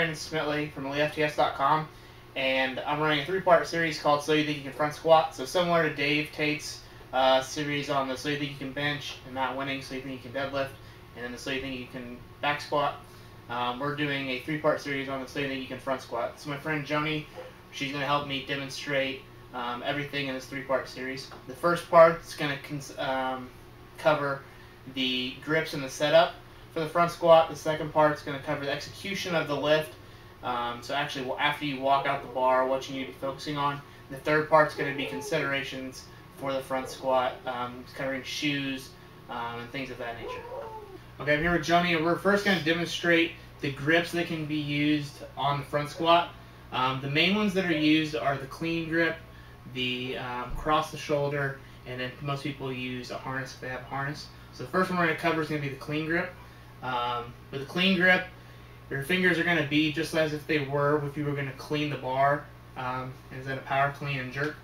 Brandon Smitley from EliteFTS.com, and I'm running a 3-part series called So You Think You Can Front Squat. So similar to Dave Tate's series on the So You Think You Can Bench and Not Winning, So You Think You Can Deadlift, and then the So You Think You Can Back Squat. We're doing a 3-part series on the So You Think You Can Front Squat. So my friend Joni, she's going to help me demonstrate everything in this 3-part series. The first part is going to cover the grips and the setup for the front squat. The second part is going to cover the execution of the lift. So actually, after you walk out the bar, what you need to be focusing on. The third part is going to be considerations for the front squat, covering shoes and things of that nature. Okay, I'm here with Joni, and we're first going to demonstrate the grips that can be used on the front squat. The main ones that are used are the clean grip, the cross the shoulder, and then most people use a harness if they have a harness. So the first one we're going to cover is going to be the clean grip. With the clean grip, your fingers are going to be just as if they were if you were going to clean the bar instead of power clean and jerk.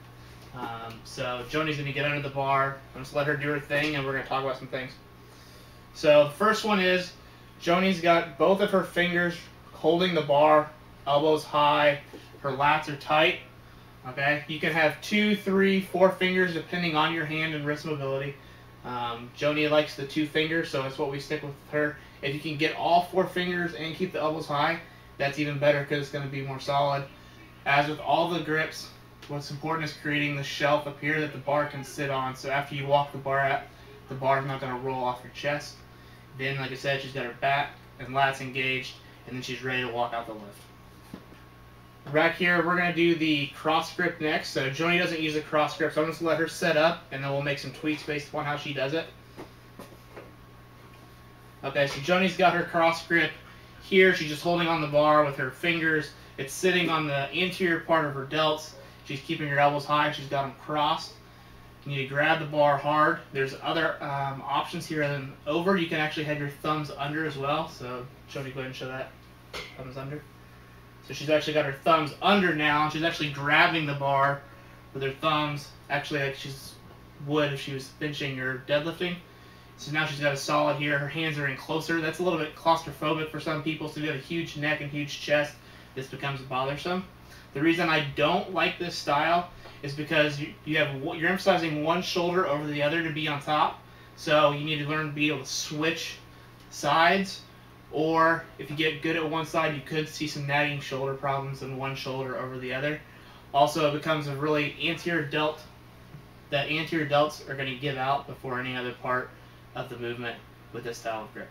So Joni's going to get under the bar. I'm just let her do her thing, and we're going to talk about some things. So the first one is Joni's got both of her fingers holding the bar, elbows high, her lats are tight. Okay, you can have 2, 3, 4 fingers depending on your hand and wrist mobility. Joni likes the 2 fingers, so that's what we stick with her. If you can get all 4 fingers and keep the elbows high, that's even better because it's going to be more solid. As with all the grips, what's important is creating the shelf up here that the bar can sit on. So after you walk the bar out, the bar is not going to roll off your chest. Then, like I said, she's got her back and lats engaged, and then she's ready to walk out the lift. Back here, we're going to do the cross grip next. So Joni doesn't use the cross grip, so I'm just going to let her set up, and then we'll make some tweaks based upon how she does it. Okay, so Joni's got her cross grip here. She's just holding on the bar with her fingers. It's sitting on the anterior part of her delts. She's keeping her elbows high. She's got them crossed. You need to grab the bar hard. There's other options here than over. You can actually have your thumbs under as well. So Joni, go ahead and show that. Thumbs under. So she's actually got her thumbs under now, and she's actually grabbing the bar with her thumbs, actually like she would if she was benching or deadlifting. So now she's got a solid here. Her hands are in closer. That's a little bit claustrophobic for some people, so if you have a huge neck and huge chest, this becomes bothersome. The reason I don't like this style is because you're emphasizing one shoulder over the other to be on top. So you need to learn to be able to switch sides. Or if you get good at one side, you could see some nagging shoulder problems in one shoulder over the other. Also, it becomes a really anterior delt. That anterior delts are going to give out before any other part of the movement with this style of grip.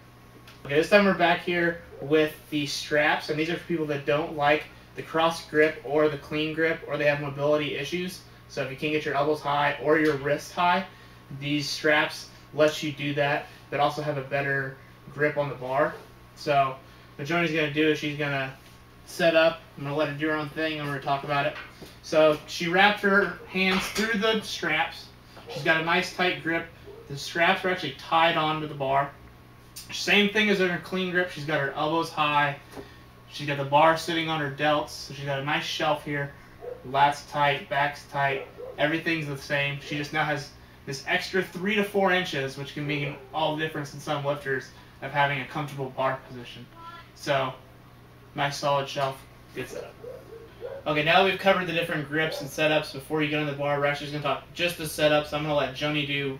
Okay, this time we're back here with the straps, and these are for people that don't like the cross grip or the clean grip, or they have mobility issues. So if you can't get your elbows high or your wrists high, these straps let you do that, but also have a better grip on the bar. So what Joni's going to do is she's going to set up. I'm going to let her do her own thing, and we're going to talk about it. So she wrapped her hands through the straps. She's got a nice tight grip. The straps are actually tied onto the bar. Same thing as in her clean grip. She's got her elbows high. She's got the bar sitting on her delts. So she's got a nice shelf here. Lats tight, back's tight. Everything's the same. She just now has this extra 3 to 4 inches, which can mean all the difference in some lifters, of having a comfortable bar position. So, nice solid shelf, good setup. Okay, now that we've covered the different grips and setups before you get on the bar, we're actually going to talk just the setup. So I'm going to let Joni do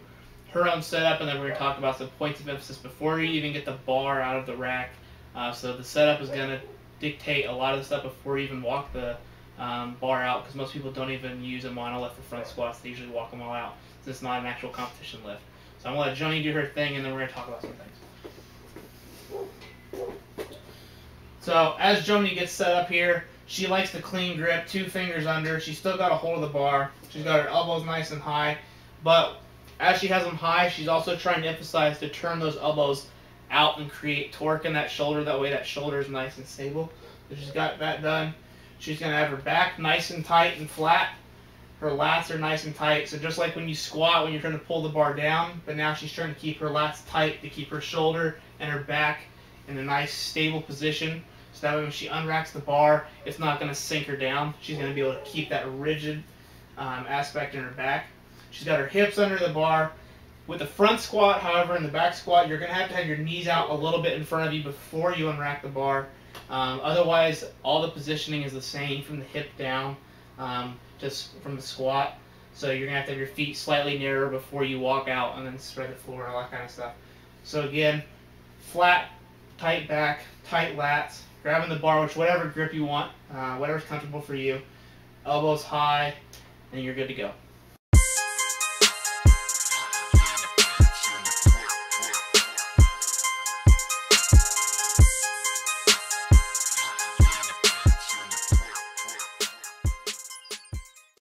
her own setup, and then we're going to talk about some points of emphasis before you even get the bar out of the rack. So the setup is going to dictate a lot of the stuff before you even walk the bar out, because most people don't even use a monolift for front squats. They usually walk them all out. So it's not an actual competition lift. So I'm going to let Joni do her thing, and then we're going to talk about some things. So as Joni gets set up here, she likes the clean grip, 2 fingers under. She's still got a hold of the bar. She's got her elbows nice and high. But as she has them high, she's also trying to emphasize to turn those elbows out and create torque in that shoulder. That way that shoulder is nice and stable. So she's got that done. She's going to have her back nice and tight and flat. Her lats are nice and tight. So just like when you squat, when you're trying to pull the bar down, but now she's trying to keep her lats tight to keep her shoulder and her back in a nice stable position. So that way when she unracks the bar, it's not going to sink her down. She's going to be able to keep that rigid aspect in her back. She's got her hips under the bar. With the front squat, however, in the back squat, you're going to have your knees out a little bit in front of you before you unrack the bar. Otherwise, all the positioning is the same from the hip down, just from the squat. So you're going to have your feet slightly nearer before you walk out, and then spread the floor and all that kind of stuff. So again, flat, tight back, tight lats, grabbing the bar, whatever grip you want, whatever's comfortable for you, elbows high, and you're good to go.